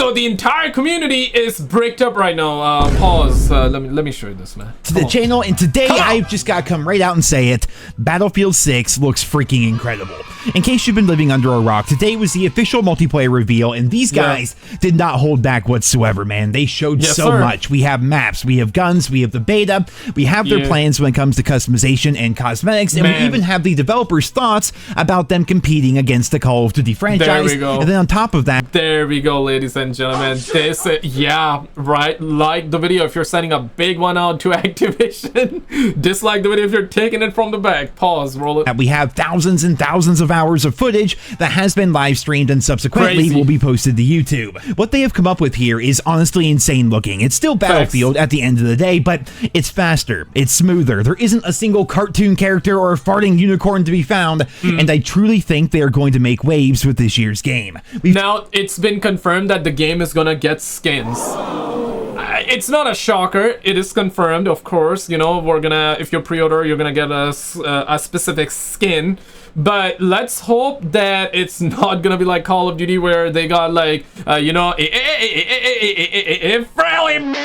So the entire community is bricked up right now. Pause. Let me show you this, man. To the channel, and today I've just got to come right out and say it. Battlefield 6 looks freaking incredible. In case you've been living under a rock, today was the official multiplayer reveal, and these guys did not hold back whatsoever, man. They showed so much. We have maps, we have guns, we have the beta, we have their plans when it comes to customization and cosmetics, and we even have the developers' thoughts about them competing against the Call of Duty franchise. There we go. And then on top of that, there we go, ladies and gentlemen. This, yeah, right. Like the video if you're sending a big one out to Activision. Dislike the video if you're taking it from the back. Pause, roll it. We have thousands and thousands of hours of footage that has been live streamed and subsequently will be posted to YouTube. What they have come up with here is honestly insane looking. It's still Battlefield at the end of the day, but it's faster, it's smoother. There isn't a single cartoon character or a farting unicorn to be found, and I truly think they are going to make waves with this year's game. Now, it's been confirmed that the game is gonna get skins. It's not a shocker. It is confirmed, of course. You know, we're gonna, if you pre-order, you're gonna get a specific skin. But let's hope that it's not gonna be like Call of Duty where they got like, you know, friendly.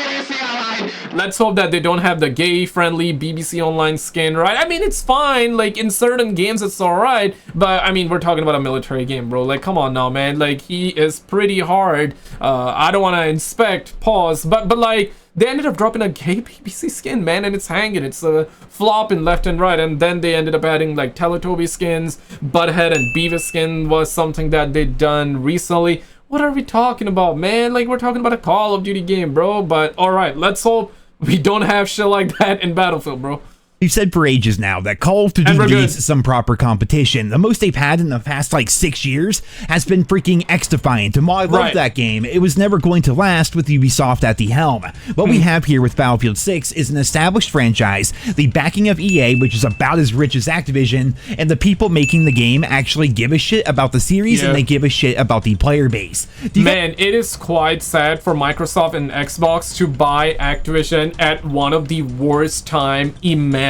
Let's hope that they don't have the gay-friendly BBC Online skin, right? I mean, it's fine. Like, in certain games, it's alright. But, I mean, we're talking about a military game, bro. Like, come on now, man. Like, he is pretty hard. I don't want to inspect, pause. But, like, they ended up dropping a gay BBC skin, man. And it's hanging. It's flopping left and right. And then they ended up adding, like, Teletubby skins. Butthead and Beavis skin was something that they'd done recently. What are we talking about, man? Like, we're talking about a Call of Duty game, bro. But, alright, let's hope we don't have shit like that in Battlefield, bro. We've said for ages now that Call of Duty needs some proper competition. The most they've had in the past, like, 6 years has been freaking X-Defiant. And while I love that game, it was never going to last with Ubisoft at the helm. What we have here with Battlefield 6 is an established franchise, the backing of EA, which is about as rich as Activision, and the people making the game actually give a shit about the series, and they give a shit about the player base. Man, it is quite sad for Microsoft and Xbox to buy Activision at one of the worst time imaginable,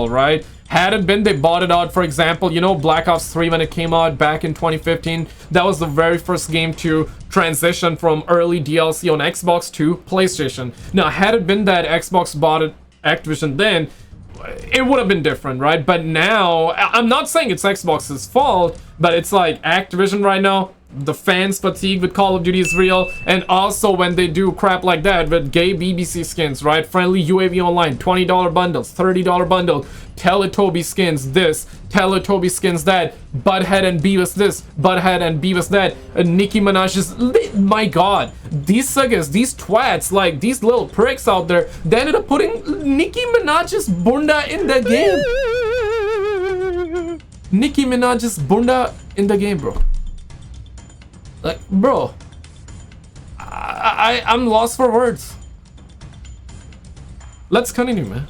right? Had it been they bought it out, for example, you know, Black Ops 3 when it came out back in 2015, that was the very first game to transition from early DLC on Xbox to PlayStation. Now, had it been that Xbox bought it, Activision then, it would have been different, right? But now, I'm not saying it's Xbox's fault, but it's like Activision right now, the fans fatigue with Call of Duty is real, and also when they do crap like that with gay BBC skins, right? Friendly UAV Online, $20 bundles, $30 bundle, Teletubby skins this, Teletubby skins that, Butthead and Beavis this, Butthead and Beavis that, Nicki Minaj's, my god, these suckers, these twats, like these little pricks out there, they ended up putting Nicki Minaj's bunda in the game. Nicki Minaj's bunda in the game, bro. Like, bro, I'm lost for words. Let's continue, man.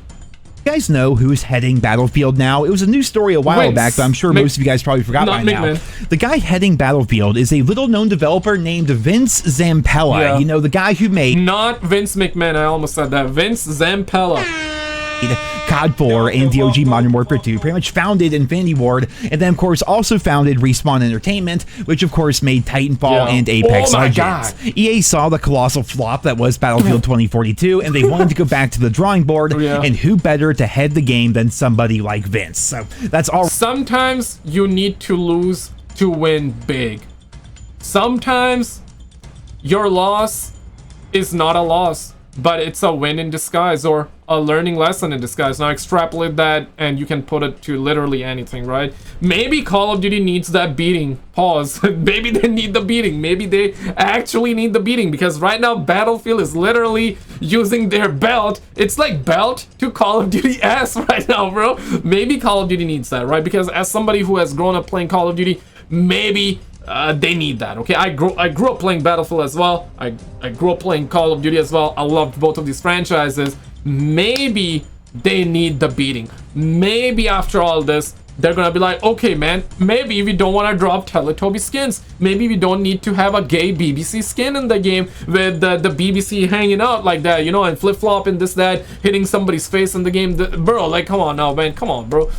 You guys know who's heading Battlefield now? It was a news story a while back, but I'm sure most of you guys probably forgot by now. The guy heading Battlefield is a little-known developer named Vince Zampella. You know, the guy who made... Not Vince McMahon, I almost said that. Vince Zampella. COD 4 and the OG Modern Warfare 2, pretty much founded Infinity Ward, and then of course also founded Respawn Entertainment, which of course made Titanfall and Apex Legends. EA saw the colossal flop that was Battlefield 2042, and they wanted to go back to the drawing board, and who better to head the game than somebody like Vince? So that's all. Sometimes you need to lose to win big. Sometimes your loss is not a loss, but it's a win in disguise, or a learning lesson in disguise. Now extrapolate that and you can put it to literally anything, right? Maybe Call of Duty needs that beating. Pause. Maybe they need the beating. Maybe they actually need the beating, because right now Battlefield is literally using their belt. It's like belt to Call of Duty ass right now, bro. Maybe Call of Duty needs that, right? Because as somebody who has grown up playing Call of Duty, maybe they need that. Okay, I grew up playing Battlefield as well. I grew up playing Call of Duty as well. I loved both of these franchises. Maybe they need the beating. Maybe after all this, they're gonna be like, okay, man, maybe we don't want to drop Teletubby skins. Maybe we don't need to have a gay BBC skin in the game with the BBC hanging out like that, you know, and flip-flop and this, that, hitting somebody's face in the game. Bro, like, come on now, man, come on, bro.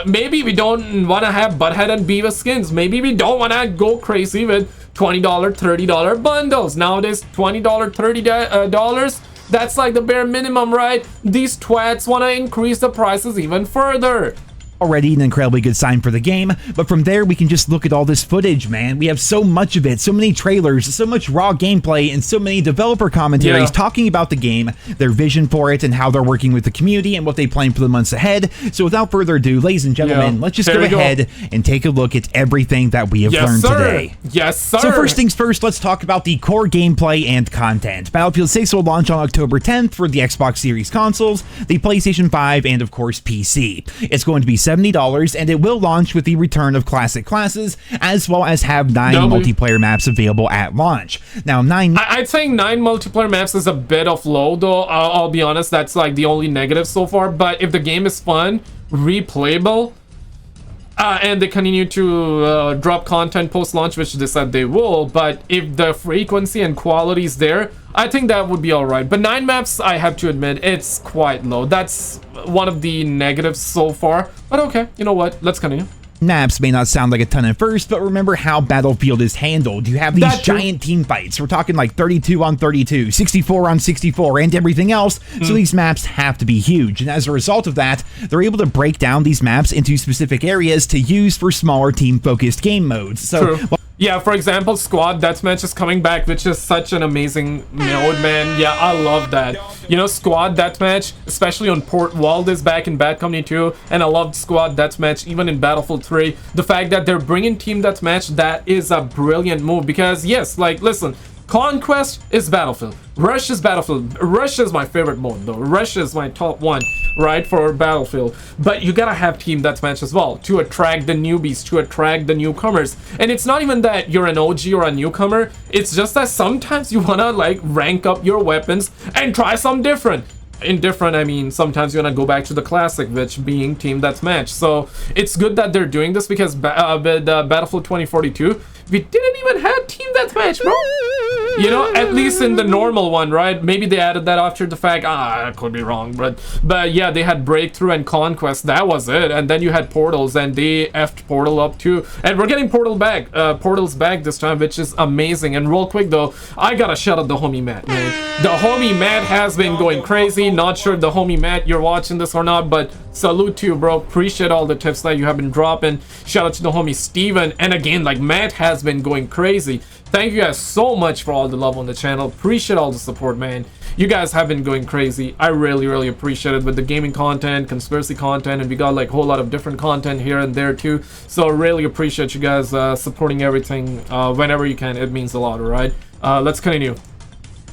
Maybe we don't want to have Butthead and Beavis skins. Maybe we don't want to go crazy with $20, $30 bundles. Nowadays, $20, $30, that's like the bare minimum, right? These twats want to increase the prices even further. Already an incredibly good sign for the game, but from there we can just look at all this footage, man. We have so much of it, so many trailers, so much raw gameplay, and so many developer commentaries talking about the game, their vision for it, and how they're working with the community and what they plan for the months ahead. So without further ado, ladies and gentlemen, let's just go ahead and take a look at everything that we have learned today. Yes, sir. So first things first, let's talk about the core gameplay and content. Battlefield 6 will launch on October 10th for the Xbox Series consoles, the PlayStation 5, and of course PC. It's going to be $70, and it will launch with the return of classic classes, as well as have 9 multiplayer maps available at launch. Now, I'd say 9 multiplayer maps is a bit of low, though. I'll be honest, that's like the only negative so far. But if the game is fun, replayable, and they continue to drop content post-launch, which they said they will, but if the frequency and quality is there, I think that would be alright. But 9 maps, I have to admit, it's quite low. That's one of the negatives so far. But okay, you know what? Let's continue. Maps may not sound like a ton at first, but remember how Battlefield is handled. You have these giant team fights. We're talking like 32 on 32, 64 on 64, and everything else. So these maps have to be huge. And as a result of that, they're able to break down these maps into specific areas to use for smaller team-focused game modes. So, yeah, for example, Squad Deathmatch is coming back, which is such an amazing mode, man. Yeah, I love that. You know, Squad Deathmatch, especially on Port Wald, is back in Bad Company 2, and I loved Squad Deathmatch even in Battlefield 3. The fact that they're bringing Team Deathmatch, that is a brilliant move, because yes, like, listen, Conquest is Battlefield. Rush is Battlefield. Rush is my favorite mode, though. Rush is my top one, right, for Battlefield. But you gotta have Team Deathmatch as well to attract the newbies, to attract the newcomers. And it's not even that you're an OG or a newcomer. It's just that sometimes you wanna, like, rank up your weapons and try something different. In different, I mean, sometimes you want to go back to the classic, which being Team Deathmatch. So it's good that they're doing this, because with Battlefield 2042, we didn't even have Team Deathmatch, bro. You know, at least in the normal one, right? Maybe they added that after the fact. I could be wrong, but yeah, they had Breakthrough and Conquest. That was it. And then you had Portals, and they effed Portal up too. And we're getting Portals back this time, which is amazing. And real quick though, I gotta shout out the homie Matt, man. The homie Matt has been going crazy. Not sure the homie Matt, you're watching this or not, but salute to you, bro. Appreciate all the tips that you have been dropping. Shout out to the homie Steven. And again, like, Matt has been going crazy. Thank you guys so much for all the love on the channel. Appreciate all the support, man. You guys have been going crazy. I really appreciate it with the gaming content, conspiracy content, and we got like a whole lot of different content here and there too. So really appreciate you guys supporting everything whenever you can. It means a lot, alright? Let's continue.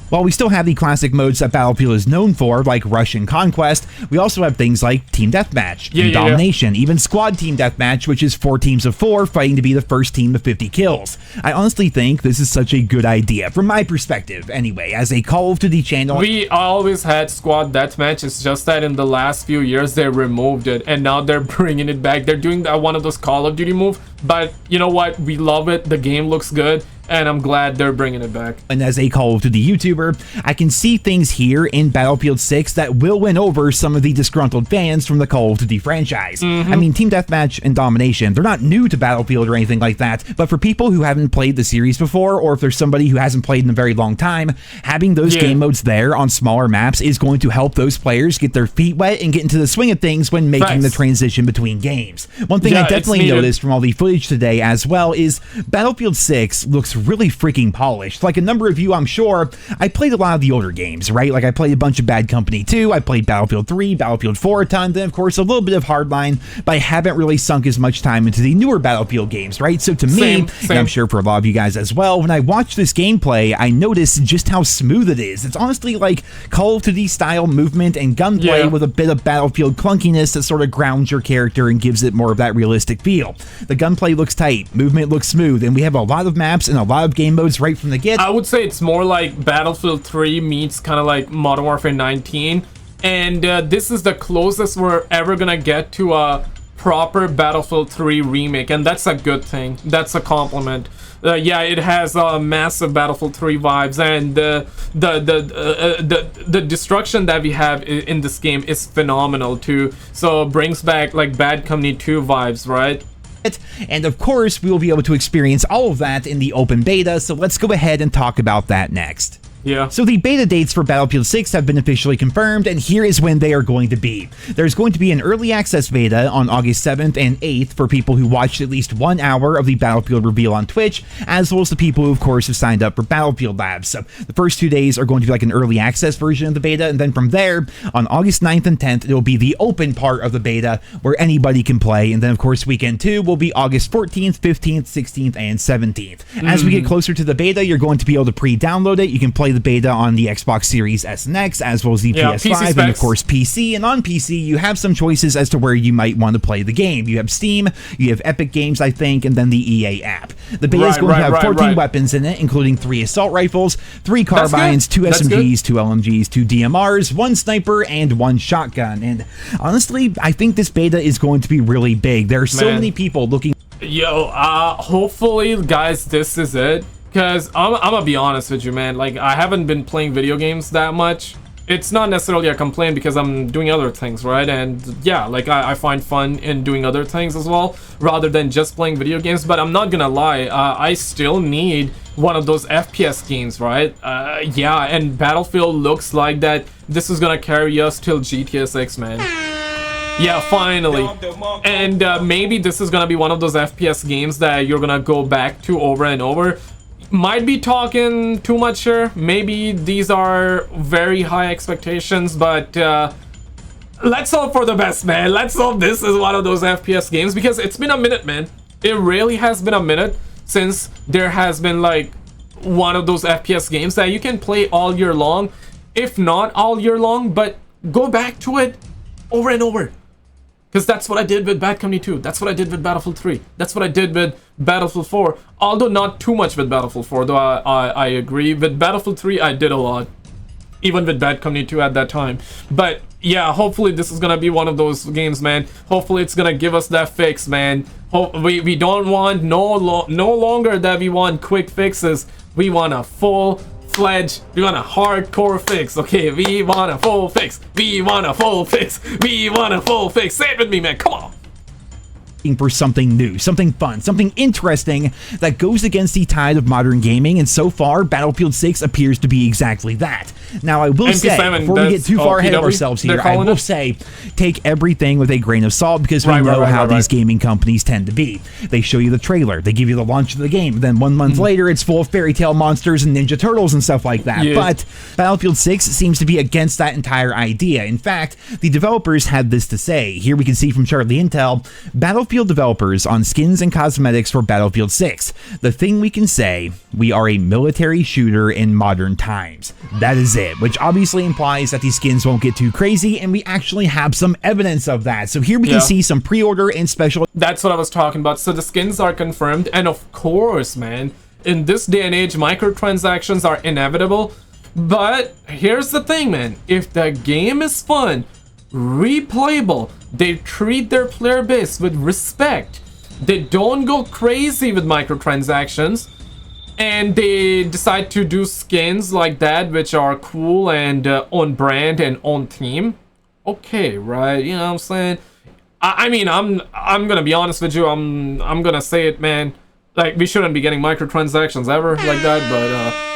While we still have the classic modes that Battlefield is known for, like Rush and Conquest, we also have things like Team Deathmatch, and Domination, even Squad Team Deathmatch, which is 4 teams of 4 fighting to be the first team to 50 kills. I honestly think this is such a good idea, from my perspective, anyway, as a Call of Duty channel. We always had Squad Deathmatch, it's just that in the last few years they removed it, and now they're bringing it back. They're doing one of those Call of Duty moves, but you know what? We love it, the game looks good, and I'm glad they're bringing it back. And as a Call of Duty YouTuber, I can see things here in Battlefield 6 that will win over some of the disgruntled fans from the Call of Duty franchise. I mean, Team Deathmatch and Domination, they're not new to Battlefield or anything like that, but for people who haven't played the series before, or if there's somebody who hasn't played in a very long time, having those game modes there on smaller maps is going to help those players get their feet wet and get into the swing of things when making the transition between games. One thing I definitely noticed from all the footage today as well is Battlefield 6 looks really freaking polished. Like a number of you, I'm sure, I played a lot of the older games, right? Like I played a bunch of Bad Company 2, I played Battlefield 3, Battlefield 4 a ton, then of course a little bit of Hardline, but I haven't really sunk as much time into the newer Battlefield games, right? So to me, and I'm sure for a lot of you guys as well, when I watch this gameplay, I notice just how smooth it is. It's honestly like Call of Duty style movement and gunplay with a bit of Battlefield clunkiness that sort of grounds your character and gives it more of that realistic feel. The gunplay looks tight, movement looks smooth, and we have a lot of maps and a lot of game modes right from the get. I would say it's more like Battlefield 3 meets kind of like Modern Warfare 19, and this is the closest we're ever gonna get to a proper Battlefield 3 remake, and that's a good thing. That's a compliment. Yeah, it has massive Battlefield 3 vibes, and the destruction that we have in this game is phenomenal too. So it brings back like Bad Company 2 vibes, right? And of course, we will be able to experience all of that in the open beta, so let's go ahead and talk about that next. Yeah. So the beta dates for Battlefield 6 have been officially confirmed, and here is when they are going to be. There's going to be an early access beta on August 7th and 8th for people who watched at least 1 hour of the Battlefield reveal on Twitch, as well as the people who, of course, have signed up for Battlefield Labs. So the first 2 days are going to be like an early access version of the beta, and then from there, on August 9th and 10th, it will be the open part of the beta where anybody can play, and then, of course, weekend 2 will be August 14th, 15th, 16th, and 17th. As we get closer to the beta, you're going to be able to pre-download it. You can play the beta on the Xbox Series S and X, as well as the PS5 and of course PC. And on PC, you have some choices as to where you might want to play the game. You have Steam, you have Epic Games, I think, and then the EA app. The beta is going to have 14 weapons in it, including 3 assault rifles, 3 carbines, 2 SMGs, 2 LMGs, 2 DMRs, 1 sniper, and 1 shotgun. And honestly, I think this beta is going to be really big. There are so many people looking. Yo, hopefully, guys, this is it. Because I'm gonna be honest with you, man. Like, I haven't been playing video games that much. It's not necessarily a complaint because I'm doing other things, right? And yeah, like, I find fun in doing other things as well, rather than just playing video games. But I'm not gonna lie, I still need one of those FPS games, right? Yeah, and Battlefield looks like that this is gonna carry us till GTA 6, man. Yeah, finally. And maybe this is gonna be one of those FPS games that you're gonna go back to over and over. Might be talking too much here. Maybe these are very high expectations, but let's hope for the best, man. Let's hope this is one of those FPS games, because it's been a minute, man. It really has been a minute since there has been like one of those FPS games that you can play all year long, if not all year long, but go back to it over and over. Because that's what I did with Bad Company 2. That's what I did with Battlefield 3. That's what I did with Battlefield 4. Although not too much with Battlefield 4, though I agree. With Battlefield 3, I did a lot. Even with Bad Company 2 at that time. But yeah, hopefully this is going to be one of those games, man. Hopefully it's going to give us that fix, man. We don't want no longer that we want quick fixes. We want a full-fledged, we want a hardcore fix. Okay, we want a full fix. We want a full fix. We want a full fix. Say it with me, man. Come on. For something new, something fun, something interesting that goes against the tide of modern gaming, and so far Battlefield 6 appears to be exactly that. Now I will say, before we get too far ahead of ourselves here, I will say, take everything with a grain of salt, because we know how these gaming companies tend to be. They show you the trailer, they give you the launch of the game, then 1 month later it's full of fairy tale monsters and Ninja Turtles and stuff like that. But Battlefield 6 seems to be against that entire idea. In fact, the developers had this to say. Here we can see from Charlie Intel, Battlefield developers on skins and cosmetics for Battlefield 6. The thing we can say, we are a military shooter in modern times. That is it, which obviously implies that these skins won't get too crazy, and we actually have some evidence of that. So here we can see some pre-order and special. That's what I was talking about. So the skins are confirmed, and of course, man, in this day and age, microtransactions are inevitable. But here's the thing, man. If the game is fun, replayable, they treat their player base with respect, they don't go crazy with microtransactions, and they decide to do skins like that which are cool and on brand and on theme, okay, right? You know what I'm saying? I mean, I'm gonna be honest with you, I'm gonna say it, man, like, we shouldn't be getting microtransactions ever like that, but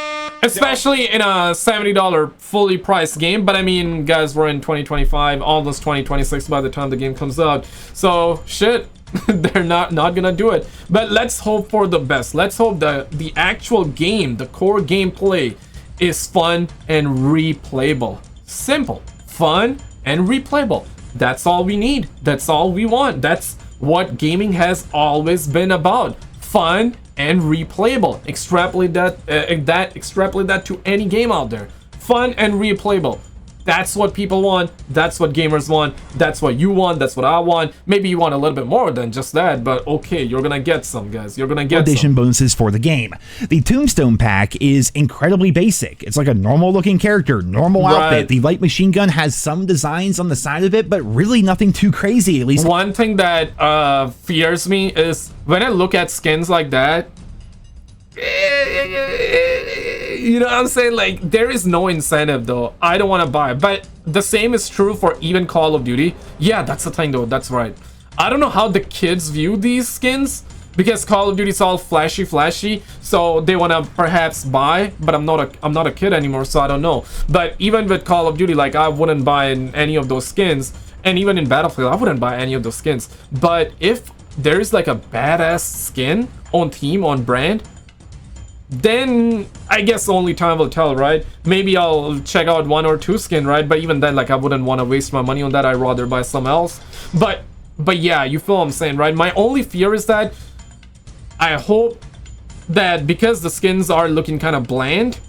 especially in a $70 fully priced game. But I mean, guys, we're in 2025, almost 2026 by the time the game comes out. So shit, they're not gonna do it. But let's hope for the best. Let's hope that the actual game, the core gameplay, is fun and replayable. Simple, fun and replayable. That's all we need. That's all we want. That's what gaming has always been about. Fun and replayable. Extrapolate that to any game out there. Fun and replayable. That's what people want. That's what gamers want. That's what you want. That's what I want. Maybe you want a little bit more than just that, but okay, you're gonna get some, guys. You're gonna get addition bonuses for the game. The Tombstone pack is incredibly basic. It's like a normal looking character, normal outfit. The light machine gun has some designs on the side of it, but really nothing too crazy, at least. One thing that fears me is when I look at skins like that, you know what I'm saying? Like, there is no incentive, though. I don't want to buy it. But the same is true for even Call of Duty. Yeah, that's the thing, though. That's right. I don't know how the kids view these skins, because Call of Duty is all flashy, so they want to perhaps buy, but I'm not a kid anymore, so I don't know. But even with Call of Duty, like, I wouldn't buy any of those skins, and even in Battlefield, I wouldn't buy any of those skins. But if there's like a badass skin on team, on brand, then I guess only time will tell, right? Maybe I'll check out 1 or 2 skin, right? But even then, like, I wouldn't want to waste my money on that. I'd rather buy some else. But yeah, you feel what I'm saying, right? My only fear is that I hope that because the skins are looking kind of bland,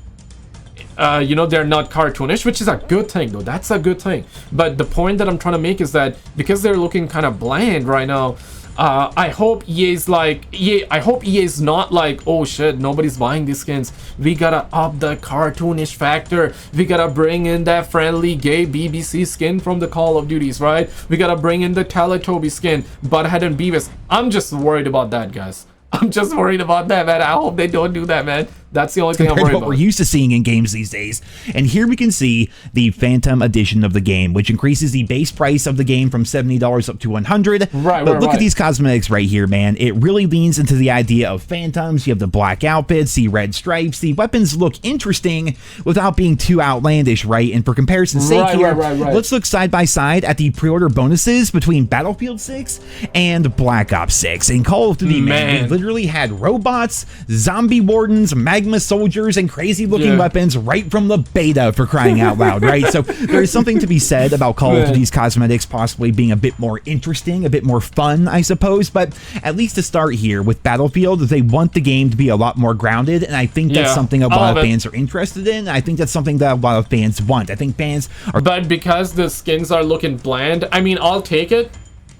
you know, they're not cartoonish, which is a good thing, though. That's a good thing. But the point that I'm trying to make is that because they're looking kind of bland right now, I hope EA's like, I hope EA's not like, oh shit, nobody's buying these skins. We gotta up the cartoonish factor. We gotta bring in that friendly gay BBC skin from the Call of Duties, right? We gotta bring in the Teletubby skin, Butthead and Beavis. I'm just worried about that, guys. I'm just worried about that, man. I hope they don't do that, man. That's the only thing I'm worried about. What we're used to seeing in games these days. And here we can see the Phantom Edition of the game, which increases the base price of the game from $70 up to $100. Right, but look at these cosmetics right here, man. It really leans into the idea of phantoms. You have the black outfits, the red stripes. The weapons look interesting without being too outlandish, right? And for comparison's sake here, let's look side by side at the pre-order bonuses between Battlefield 6 and Black Ops 6. In Call of Duty, man, we literally had robots, zombie wardens, magma soldiers, and crazy looking weapons right from the beta, for crying out loud, right? So there's something to be said about Call of Duty's cosmetics possibly being a bit more interesting, a bit more fun, I suppose. But at least to start here with Battlefield, they want the game to be a lot more grounded, and I think that's something a lot of fans are interested in. I think that's something that a lot of fans want. I think fans are... But because the skins are looking bland, I mean, I'll take it.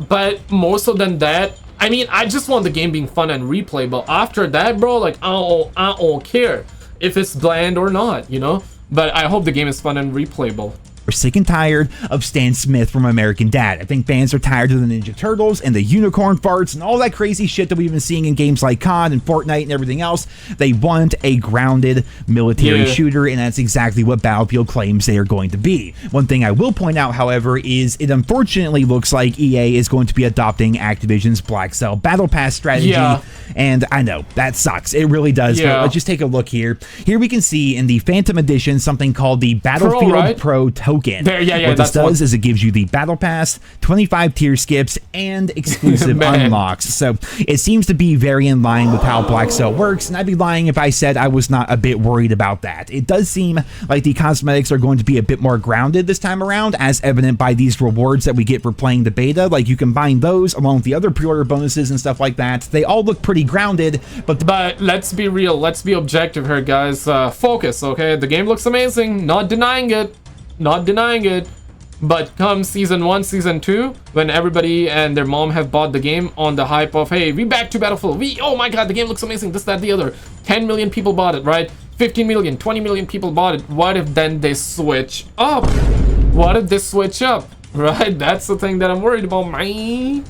But more so than that, I mean, I just want the game being fun and replayable. After that, bro, like, I don't care if it's bland or not, you know? But I hope the game is fun and replayable. We're sick and tired of Stan Smith from American Dad. I think fans are tired of the Ninja Turtles and the unicorn farts and all that crazy shit that we've been seeing in games like COD and Fortnite and everything else. They want a grounded military shooter, and that's exactly what Battlefield claims they are going to be. One thing I will point out, however, is it unfortunately looks like EA is going to be adopting Activision's Black Cell Battle Pass strategy. And I know, that sucks. It really does. But let's just take a look here. Here we can see in the Phantom Edition something called the Battlefield Pro token. What this does is it gives you the Battle Pass, 25 tier skips, and exclusive unlocks. So it seems to be very in line with how Black Cell works, and I'd be lying if I said I was not a bit worried about that. It does seem like the cosmetics are going to be a bit more grounded this time around, as evident by these rewards that we get for playing the beta. Like, you combine those along with the other pre-order bonuses and stuff like that. They all look pretty grounded, but let's be real. Let's be objective here, guys. Focus, okay? The game looks amazing. Not denying it. Not denying it, but come season 1, season 2, when everybody and their mom have bought the game on the hype of, hey, we back to Battlefield, oh my god, the game looks amazing, this, that, the other, 10 million people bought it, right? 15 million, 20 million people bought it. What if then they switch up? What if they switch up, right? That's the thing that I'm worried about, man.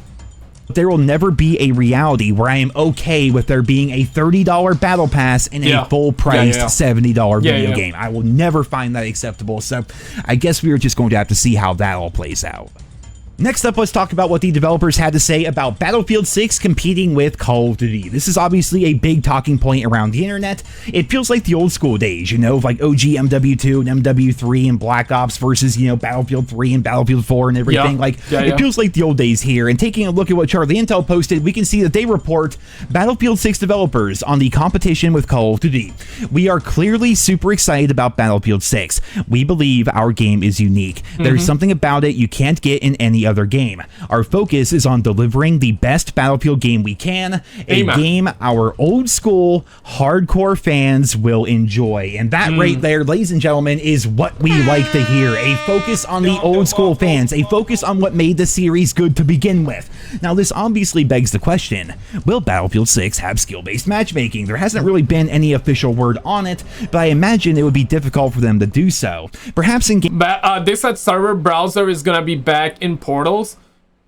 There will never be a reality where I am okay with there being a $30 battle pass in a full-priced $70 video game. I will never find that acceptable, so I guess we are just going to have to see how that all plays out. Next up, let's talk about what the developers had to say about Battlefield 6 competing with Call of Duty. This is obviously a big talking point around the internet. It feels like the old school days, you know, of like OG MW2 and MW3 and Black Ops versus, you know, Battlefield 3 and Battlefield 4 and everything. It feels like the old days here. And taking a look at what Charlie Intel posted, we can see that they report Battlefield 6 developers on the competition with Call of Duty. We are clearly super excited about Battlefield 6. We believe our game is unique. There's something about it you can't get in any other game. Our focus is on delivering the best Battlefield game we can, a game our old school hardcore fans will enjoy. And that right there, ladies and gentlemen, is what we like to hear. A focus on the old school fans, a focus on what made the series good to begin with. Now, this obviously begs the question, will Battlefield 6 have skill-based matchmaking? There hasn't really been any official word on it, but I imagine it would be difficult for them to do so. Perhaps in game... They said server browser is gonna be back in Portals.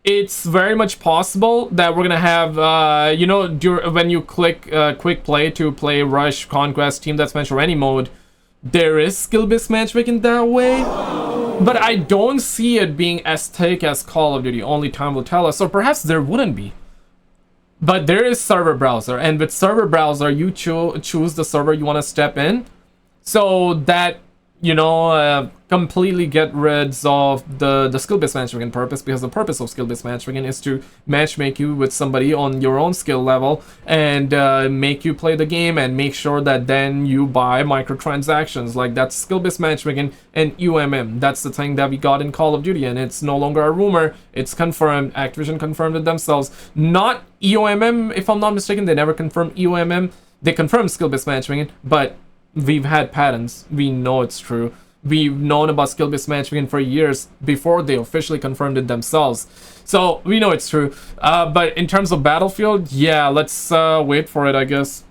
It's very much possible that we're gonna have, you know, when you click quick play to play Rush, Conquest, Team Deathmatch, or any mode, there is skill-based matchmaking that way. But I don't see it being as thick as Call of Duty. Only time will tell us. Or perhaps there wouldn't be. But there is server browser, and with server browser, you choose the server you want to step in, so that completely get rid of the skill-based matchmaking purpose, because the purpose of skill-based matchmaking is to matchmake you with somebody on your own skill level and make you play the game and make sure that then you buy microtransactions. Like, that's skill-based matchmaking and UMM. That's the thing that we got in Call of Duty, and it's no longer a rumor. It's confirmed. Activision confirmed it themselves. Not EOMM, if I'm not mistaken. They never confirmed EOMM. They confirmed skill-based matchmaking, but we've had patents. We know it's true. We've known about skill-based matchmaking for years before they officially confirmed it themselves. So we know it's true. But in terms of Battlefield, yeah, let's wait for it, I guess.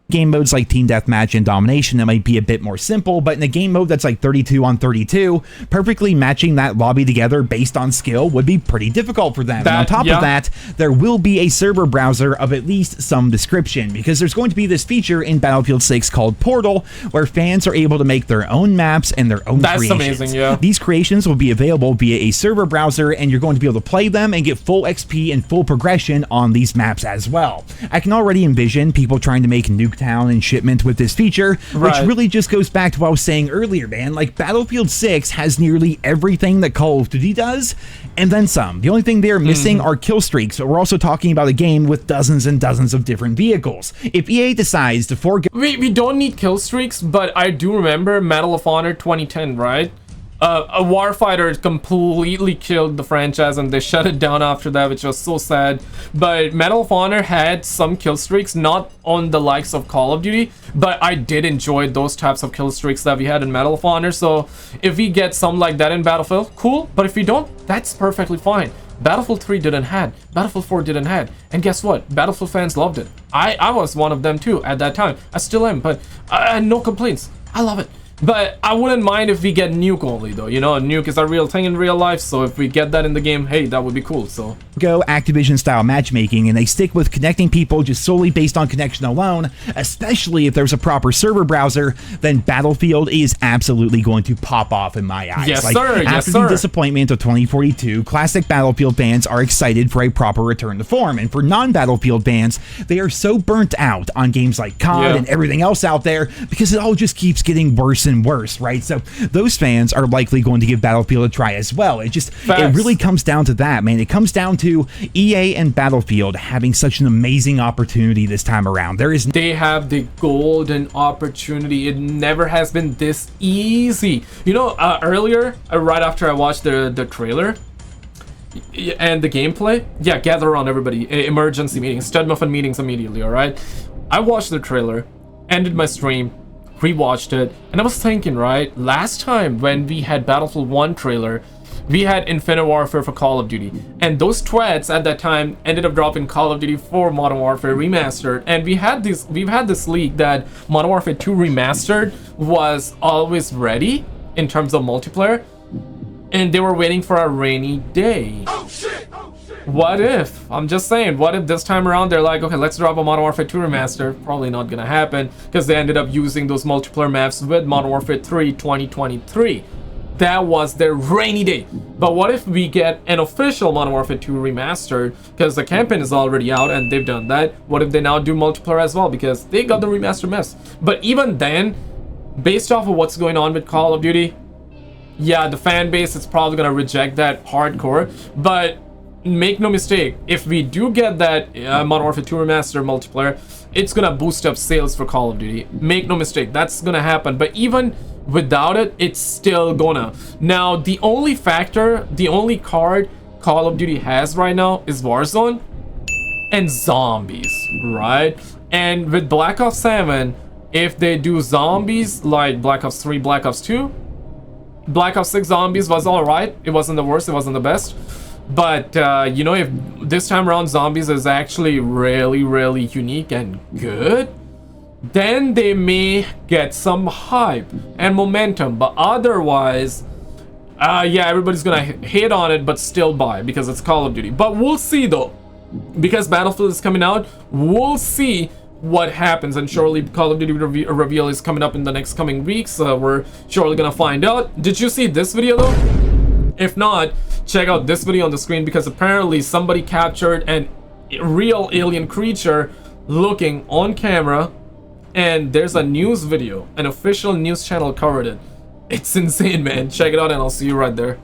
Game modes like Team Deathmatch and Domination, that might be a bit more simple, but in a game mode that's like 32 on 32, perfectly matching that lobby together based on skill would be pretty difficult for them. And on top of that, there will be a server browser of at least some description, because there's going to be this feature in Battlefield 6 called Portal, where fans are able to make their own maps and their own creations. That's amazing, yeah. These creations will be available via a server browser, and you're going to be able to play them and get full XP and full progression on these maps as well. I can already envision people trying to make Nuketown and Shipment with this feature, which really just goes back to what I was saying earlier, man. Like, Battlefield 6 has nearly everything that Call of Duty does, and then some. The only thing they're missing are kill streaks, but we're also talking about a game with dozens and dozens of different vehicles. If EA decides to forego... We don't need kill streaks, but I do remember Medal of Honor 2010, right? A warfighter completely killed the franchise and they shut it down after that, which was so sad. But Medal of Honor had some kill streaks, not on the likes of Call of Duty, but I did enjoy those types of kill streaks that we had in Medal of Honor. So if we get some like that in Battlefield, cool. But if we don't, that's perfectly fine. Battlefield 3 didn't had, Battlefield 4 didn't had, and guess what? Battlefield fans loved it. I was one of them too at that time. I still am, but no complaints. I love it. But I wouldn't mind if we get nuke only, though. You know, a nuke is a real thing in real life, so if we get that in the game, hey, that would be cool. So go Activision style matchmaking, and they stick with connecting people just solely based on connection alone, especially if there's a proper server browser, then Battlefield is absolutely going to pop off in my eyes. Yes, sir. After the disappointment of 2042, classic Battlefield fans are excited for a proper return to form, and for non-Battlefield fans, they are so burnt out on games like COD and everything else out there because it all just keeps getting worse and worse, right? So those fans are likely going to give Battlefield a try as well. It really comes down to that, man. It comes down to EA and Battlefield having such an amazing opportunity this time around. They have the golden opportunity. It never has been this easy. You know, earlier, right after I watched the trailer and the gameplay, gather around everybody. Emergency meetings, stud muffin meetings immediately, all right? I watched the trailer, ended my stream, rewatched it, and I was thinking, right, last time when we had Battlefield 1 trailer, we had Infinite Warfare for Call of Duty, and those twats at that time ended up dropping Call of Duty 4 Modern Warfare Remastered, and we've had this leak that Modern Warfare 2 Remastered was always ready in terms of multiplayer, and they were waiting for a rainy day. Oh shit! What if, I'm just saying, what if this time around they're like, okay, let's drop a Modern Warfare 2 remaster? Probably not gonna happen, because they ended up using those multiplayer maps with Modern Warfare 3 2023. That was their rainy day. But what if we get an official Modern Warfare 2 remastered, because the campaign is already out and they've done that? What if they now do multiplayer as well, because they got the remastered maps? But even then, based off of what's going on with Call of Duty, yeah, the fan base is probably gonna reject that hardcore, but make no mistake, if we do get that Modern Warfare 2 Remastered multiplayer, it's gonna boost up sales for Call of Duty. Make no mistake, that's gonna happen. But even without it, it's still gonna. Now, the only card Call of Duty has right now is Warzone and zombies, right? And with Black Ops 7, if they do zombies like Black Ops 3, Black Ops 2, Black Ops 6 zombies was alright. It wasn't the worst, it wasn't the best. But, you know, if this time around zombies is actually really, really unique and good, then they may get some hype and momentum. But otherwise, everybody's gonna hate on it, but still buy because it's Call of Duty. But we'll see, though. Because Battlefield is coming out, we'll see what happens, and surely Call of Duty reveal is coming up in the next coming weeks. We're surely gonna find out. Did you see this video though? If not, check out this video on the screen, because apparently somebody captured an real alien creature looking on camera, and there's a news video, an official news channel covered it. It's insane, man. Check it out, and I'll see you right there.